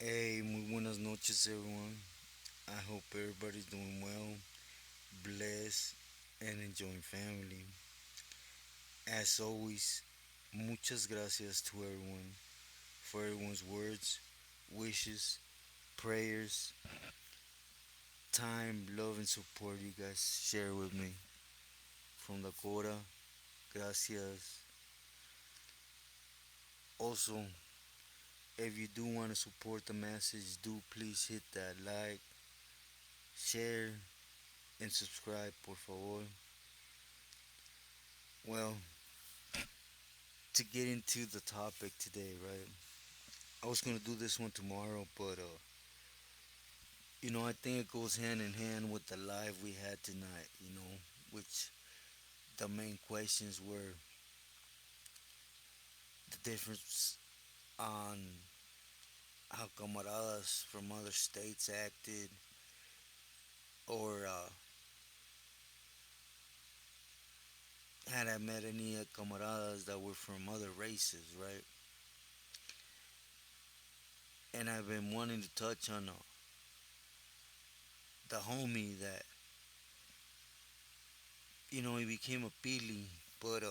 Hey, muy buenas noches, everyone. I hope everybody's doing well, blessed, and enjoying family. As always, muchas gracias to everyone for everyone's words, wishes, prayers, time, love, and support you guys share with me. From Dakota, gracias. Also, if you do want to support the message, do please hit that like, share, and subscribe, por favor. Well, to get into the topic today, right? I was gonna do this one tomorrow, but I think it goes hand in hand with the live we had tonight. Which the main questions were the difference on how camaradas from other states acted, or had I met any camaradas that were from other races, right? And I've been wanting to touch on the homie that he became a pili, but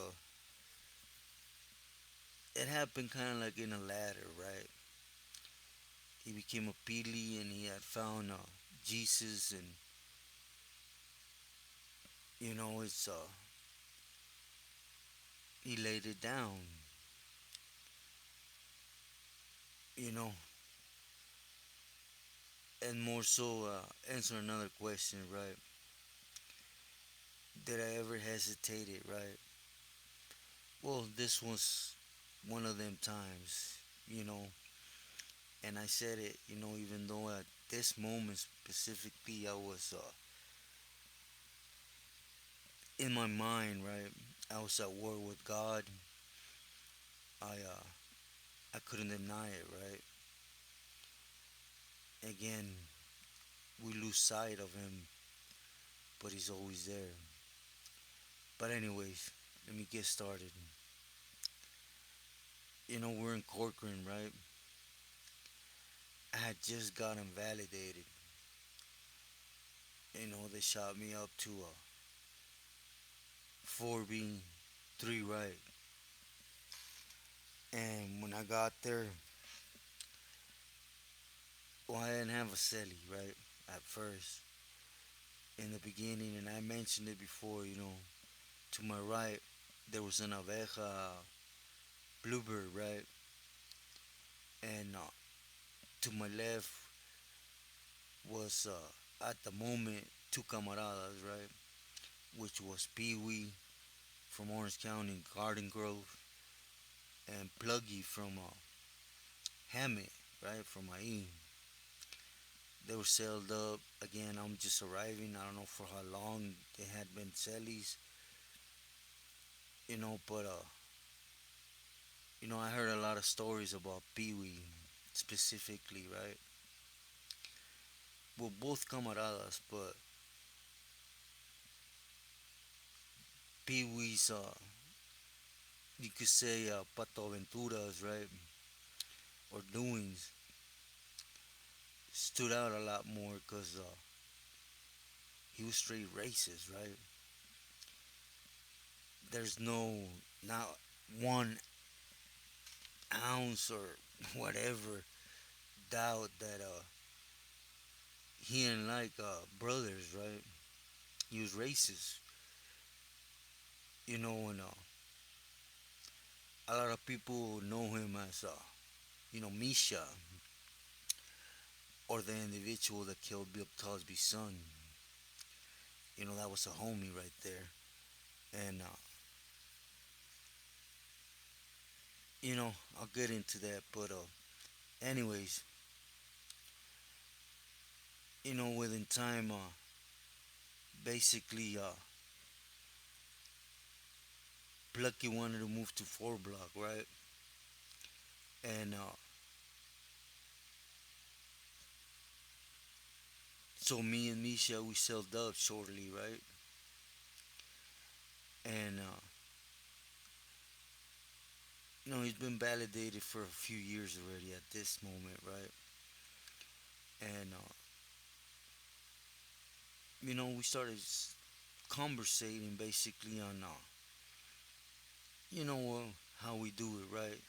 it happened kind of like in a ladder, right? He became a pili and he had found Jesus, and it's he laid it down, you know, and more so answer another question, right? Did I ever hesitated, right? Well, this was one of them times, you know, and I said it, even though at this moment specifically I was in my mind, right? I was at war with God. I couldn't deny it, right? Again, we lose sight of him, but he's always there. But anyways, let me get started. We're in Corcoran, right? I had just gotten validated. They shot me up to a four being three right. And when I got there, well, I didn't have a celly, right? At first, in the beginning, and I mentioned it before. To my right, there was an abeja bluebird, right? And to my left was at the moment two camaradas, right? Which was Peewee from Orange County, Garden Grove, and Pluggy from Hammett, right? From Maine. They were sailed up. Again, I'm just arriving. I don't know for how long they had been cellies, but I heard a lot of stories about Peewee specifically, right? Well, both camaradas, but Peewee's, you could say, Pato Aventuras, right? Or doings stood out a lot more because he was straight racist, right? There's not one ounce or whatever doubt that he didn't like brothers, right? He was racist, and a lot of people know him as, Misha, or the individual that killed Bill Cosby's son. That was a homie right there. And, I'll get into that. But, anyways, within time, basically, Plucky wanted to move to 4 block, right? And so me and Misha, we sold up shortly, right? And, he's been validated for a few years already at this moment, right? and we started conversating basically on you know how we do it, right?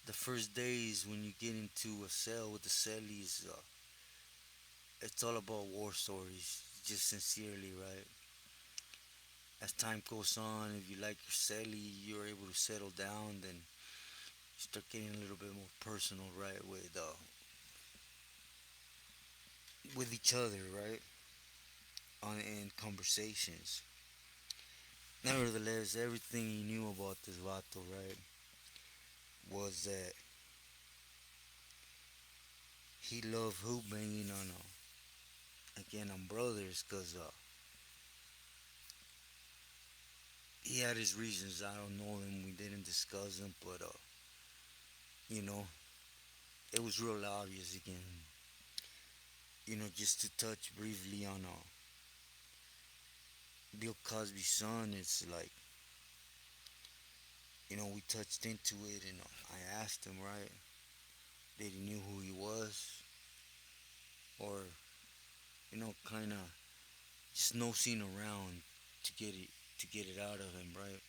The first days when you get into a cell with the cellies, it's all about war stories, just sincerely, right? As time goes on, if you like your celly, you're able to settle down, then you start getting a little bit more personal, right, with each other, right, on in conversations. Nevertheless, everything he knew about this vato, right, was that he loved hoop banging on, again, on brothers, cause he had his reasons. I don't know them. We didn't discuss them, but you know, it was real obvious again. Just to touch briefly on Bill Cosby's son, it's like, we touched into it, and I asked him, right, that he knew who he was, or kind of just nosing around to get it out of him, right?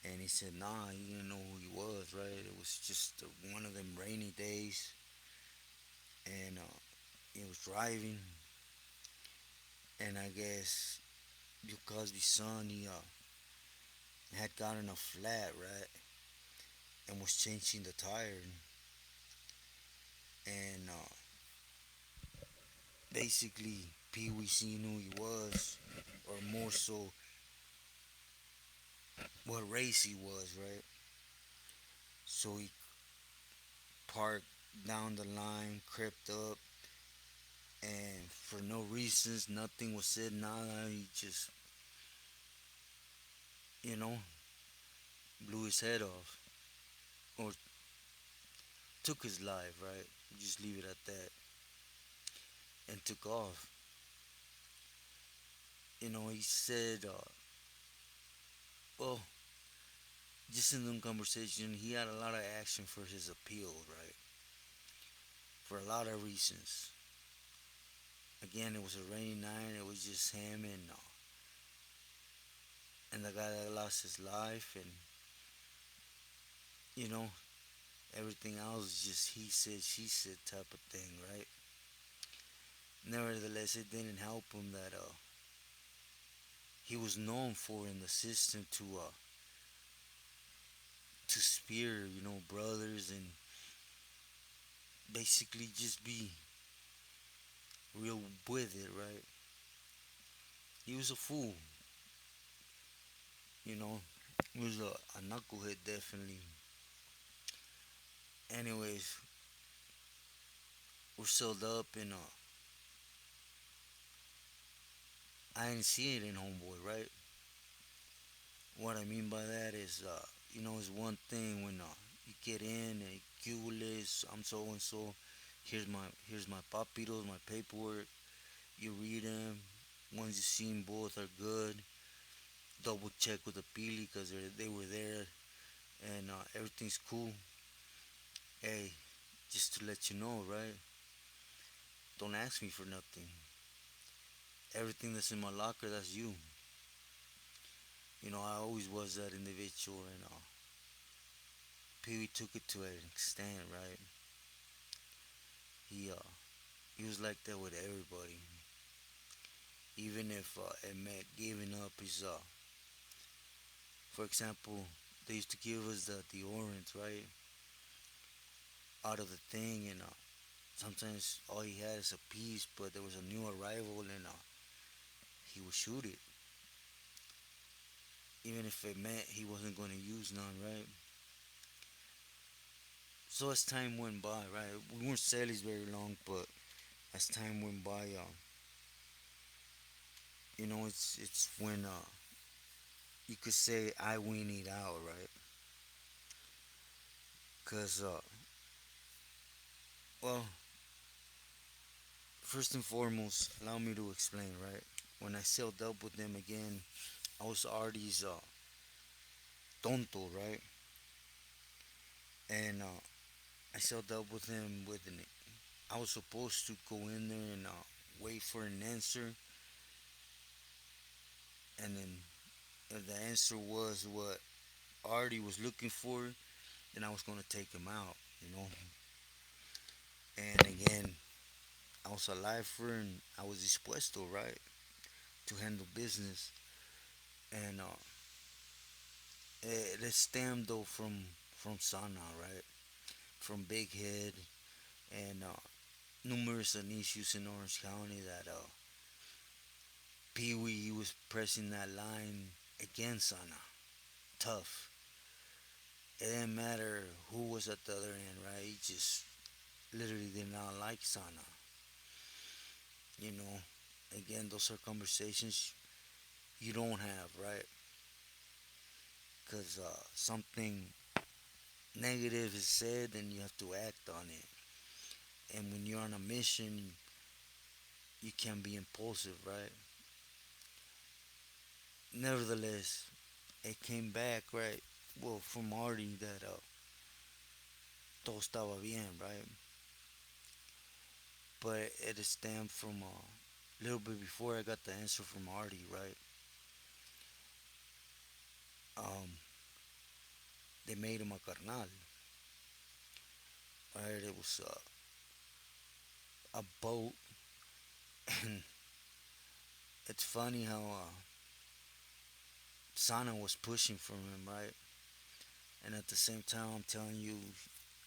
And he said, nah, he didn't know who he was, right? It was just one of them rainy days, and he was driving, and I guess Bill Cosby's son, he had gotten a flat, right, and was changing the tire, and basically Peewee seen who he was, or more so, what race he was, right? So he parked down the line, crept up, and for no reasons, nothing was said, nada. He just, you know, blew his head off, or took his life, right? Just leave it at that, and took off. He said, well, just in the conversation, he had a lot of action for his appeal, right? For a lot of reasons. Again, it was a rainy night. It was just him and the guy that lost his life, and you know everything else is just he said, she said type of thing, right? Nevertheless, it didn't help him that he was known for in the system to spear, brothers, and basically just be real with it, right? He was a fool, you know. He was a knucklehead, definitely. Anyways, we're sealed up, and I didn't see it in Homeboy, right? What I mean by that is, it's one thing when you get in and cules, I'm so and so. Here's my papitos, my paperwork. You read them. Once you see them, both are good. Double check with the pili because they were there, and everything's cool. Hey, just to let you know, right? Don't ask me for nothing. Everything that's in my locker, that's you. I always was that individual, and Pee Wee took it to an extent, right? He he was like that with everybody, even if it meant giving up his. For example, they used to give us the deodorant, right, out of the thing, and sometimes all he had is a piece, but there was a new arrival, and he would shoot it, even if it meant he wasn't going to use none, right? So as time went by, right, we weren't cellies very long, but as time went by, it's when you could say I weaned out, right? Cause well, first and foremost, allow me to explain, right? When I sailed up with them again, I was already tonto, right? And I sailed up with him with an I was supposed to go in there and wait for an answer, and then if the answer was what Artie was looking for, then I was gonna take him out, you know. And again, I was a lifer and I was dispuesto, right, to handle business. And it stemmed though from Sana, right, from Big Head and numerous issues in Orange County that Peewee he was pressing that line against Sana, tough. It didn't matter who was at the other end, right? He just literally did not like Sana. You know, again, those are conversations you don't have, right? Because something negative is said and you have to act on it. And when you're on a mission, you can be impulsive, right? Nevertheless, it came back, right? Well, from Marty that todo estaba bien, right? But it stemmed from a little bit before I got the answer from Artie, right? Um, they made him a carnal, right? It was a boat, and it's funny how Sana was pushing for him, right? And at the same time, I'm telling you,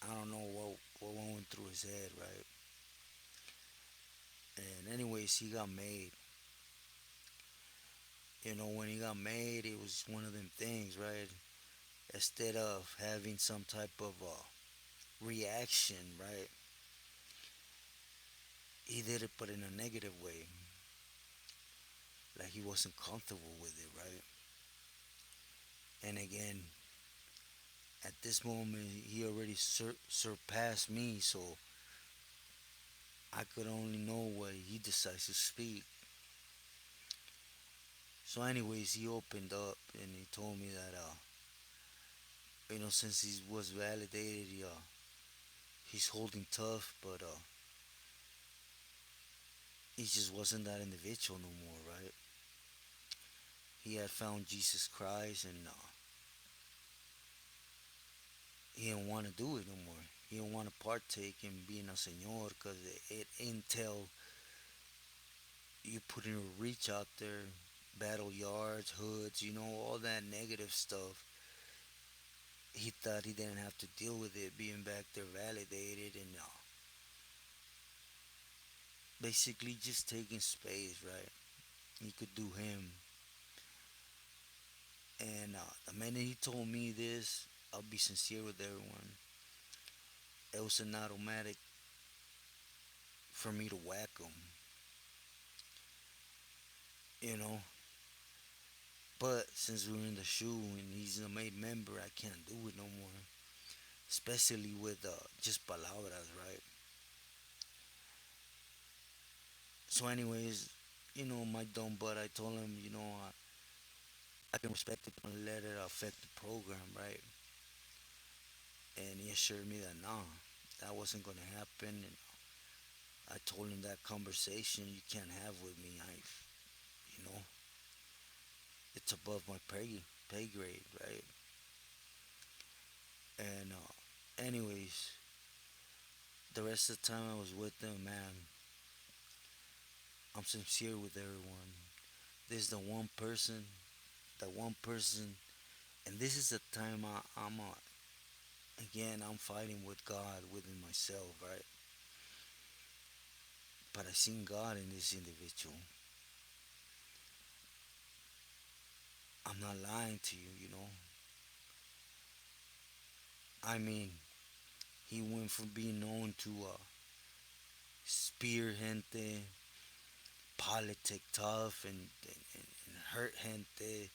I don't know what went through his head, right? And anyways, he got made. You know, when he got made, it was one of them things, right? Instead of having some type of reaction, right? He did it, but in a negative way, like he wasn't comfortable with it, right? And again, at this moment, he already surpassed me, so I could only know what he decides to speak. So, anyways, he opened up and he told me that, since he was validated, he's holding tough, but he just wasn't that individual no more, right? He had found Jesus Christ and he didn't want to do it no more. He didn't want to partake in being a senor because it entailed you putting a reach out there, battle yards, hoods, all that negative stuff. He thought he didn't have to deal with it being back there validated and basically just taking space, right? He could do him. And the minute he told me this, I'll be sincere with everyone. It was an automatic for me to whack him, you know. But since we're in the shoe and he's a made member, I can't do it no more. Especially with just palabras, right? So, anyways, my dumb butt, I told him, I can respect it, but let it affect the program, right? And he assured me that nah, that wasn't gonna happen. And I told him that conversation you can't have with me. You know, it's above my pay grade, right? And anyways, the rest of the time I was with them, man, I'm sincere with everyone. There's the one person, and this is the time again, I'm fighting with God within myself, right? But I seen God in this individual. I'm not lying to you, I mean, he went from being known to spear gente, politic tough, and hurt gente.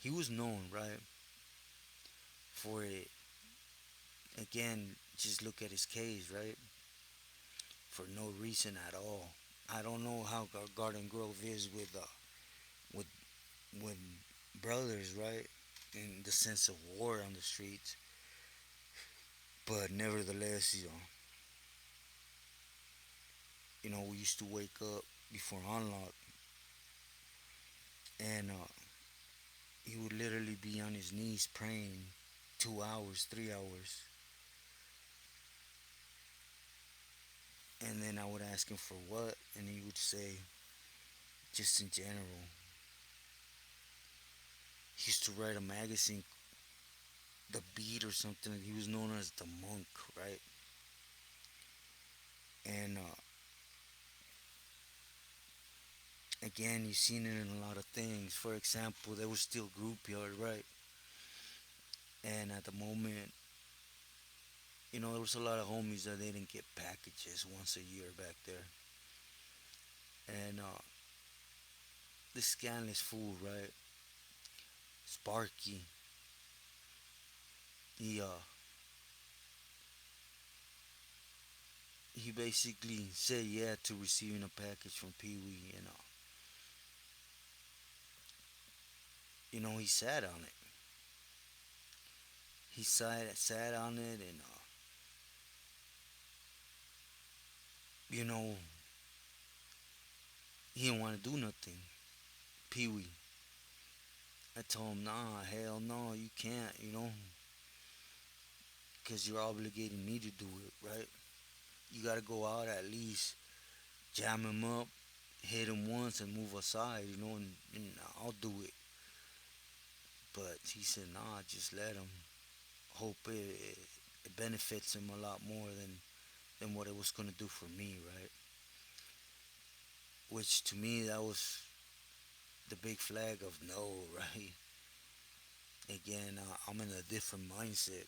He was known, right, for it. Again, just look at his case, right? For no reason at all. I don't know how Garden Grove is with with brothers, right? In the sense of war on the streets, but nevertheless, We used to wake up before unlock, and he would literally be on his knees praying 2 hours, 3 hours, and then I would ask him for what, and he would say, just in general. He used to write a magazine, The Beat or something. He was known as the monk, right? And again, you've seen it in a lot of things. For example, there was still group yard, right? And at the moment, there was a lot of homies that they didn't get packages once a year back there. And this scandalous fool, right? Sparky, he he basically said yeah to receiving a package from Pee Wee, and he sat on it. He sat on it, and you know he didn't want to do nothing. Pee Wee. I told him, nah, hell no, you can't, because you're obligating me to do it, right? You gotta go out at least, jam him up, hit him once, and move aside, and I'll do it. But he said, nah, just let him. Hope it benefits him a lot more than what it was gonna do for me, right? Which to me, that was the big flag of no, right? Again, I'm in a different mindset.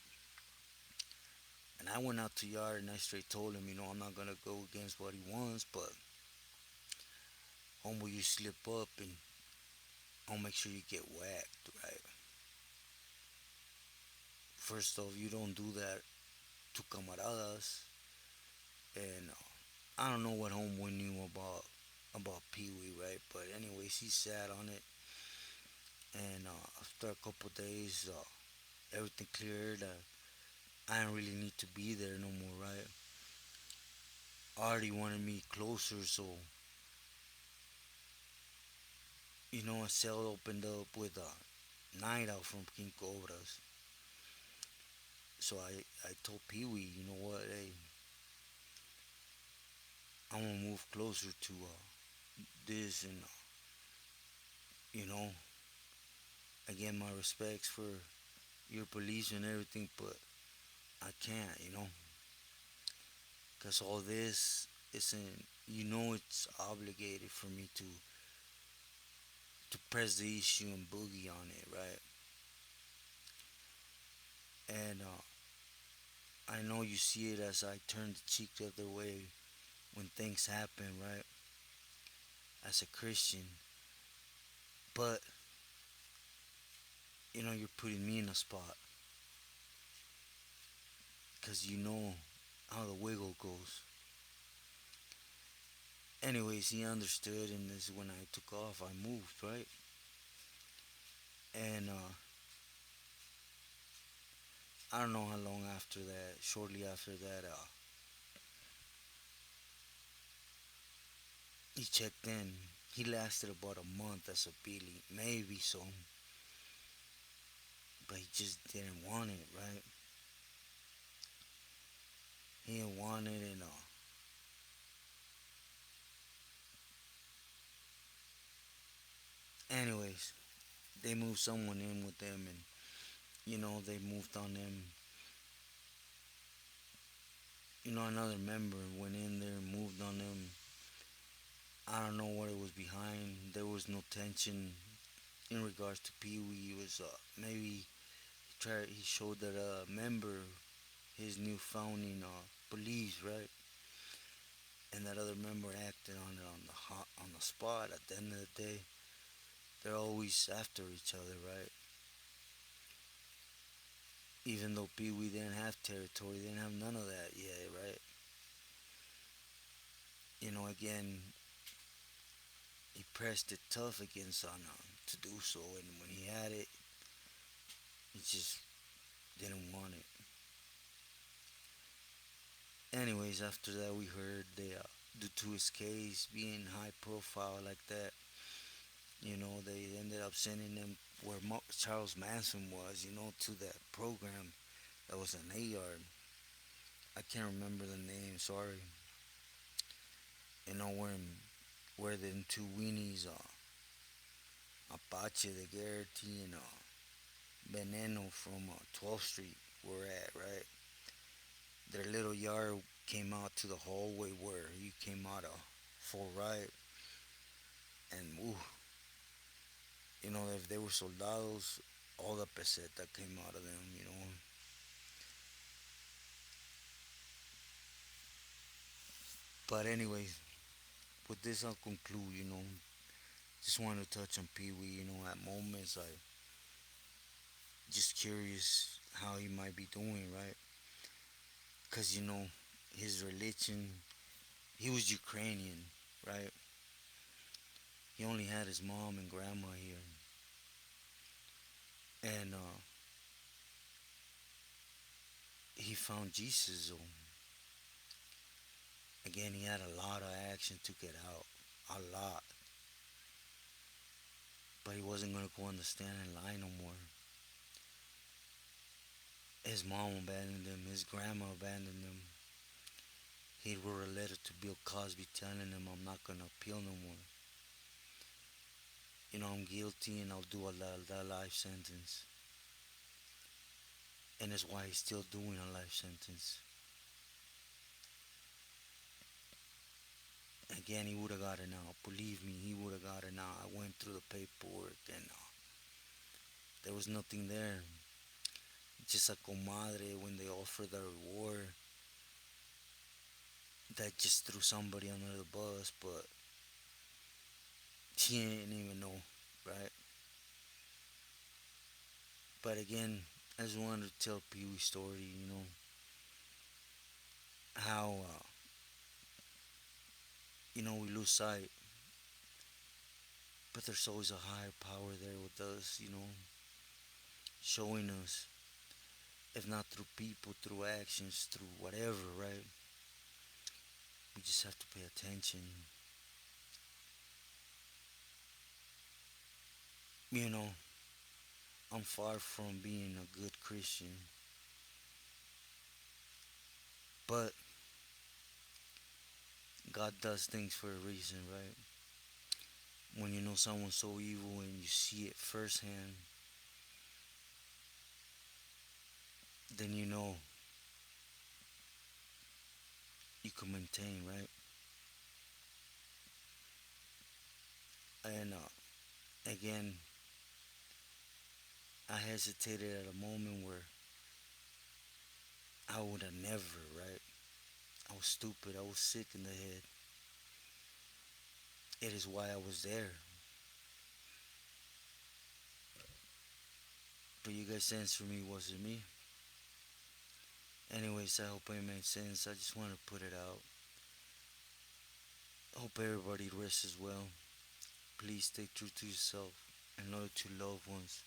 And I went out to yard and I straight told him, I'm not gonna go against what he wants, but homeboy, you slip up and I'll make sure you get whacked, right? First off, you don't do that to camaradas, and I don't know what homeboy knew about Pee Wee, right? But anyways, he sat on it, and after a couple days, everything cleared. I didn't really need to be there no more, right? Artie wanted me closer, so a cell opened up with a night out from King Cobras. So I told Pee Wee, you know what, hey, I'm gonna move closer to this, and you know, again, my respects for your police and everything, but I can't, because all this isn't, it's obligated for me to press the issue and boogie on it, right? And I know you see it as I turn the cheek the other way when things happen, right? As a Christian, but you're putting me in a spot because you know how the wiggle goes. Anyways, he understood, and this is when I took off. I moved, right? And I don't know how long after that, shortly after that, he checked in. He lasted about a month as a Billy, maybe so, but he just didn't want it, right? He didn't want it, and anyways, they moved someone in with them, and they moved on them. Another member went in there, moved on them. I don't know what it was behind. There was no tension in regards to Pee Wee. It was maybe he showed that member his new founding beliefs, right? And that other member acted on it on the spot. At the end of the day, they're always after each other, right? Even though Pee Wee didn't have territory, they didn't have none of that yet, right? Again, he pressed it tough against on to do so, and when he had it, he just didn't want it. Anyways, after that, we heard due to his case being high profile like that, they ended up sending him where Charles Manson was, to that program that was an A-yard. I can't remember the name, sorry. Where the two weenies, Apache, the Garrity, and Veneno from 12th Street were at, right? Their little yard came out to the hallway where you came out of full right, and if they were soldados, all the peseta came out of them. But anyways, with this I'll conclude. Just wanted to touch on Pee Wee. At moments I just curious how he might be doing, right? Cause his religion, he was Ukrainian, right? He only had his mom and grandma here, and he found Jesus. So again, he had a lot of action to get out, a lot, but he wasn't gonna go on the stand and lie no more. His mom abandoned him. His grandma abandoned him. He wrote a letter to Bill Cosby telling him, "I'm not gonna appeal no more. I'm guilty and I'll do a life sentence." And that's why he's still doing a life sentence. Again, he would have got it now. Believe me, he would have got it now. I went through the paperwork and there was nothing there. Just a comadre when they offered the reward that just threw somebody under the bus, but she didn't even know, right? But again, I just wanted to tell Pee Wee's story, how, we lose sight, but there's always a higher power there with us, showing us, if not through people, through actions, through whatever, right? We just have to pay attention. You know, I'm far from being a good Christian, but God does things for a reason, right? When you know someone's so evil and you see it firsthand, then you can maintain, right? And again, I hesitated at a moment where I would have never, right? I was stupid. I was sick in the head. It is why I was there. But you guys answer me, was it me? Anyways, I hope it made sense. I just want to put it out. Hope everybody rests as well. Please stay true to yourself and loyal to loved ones.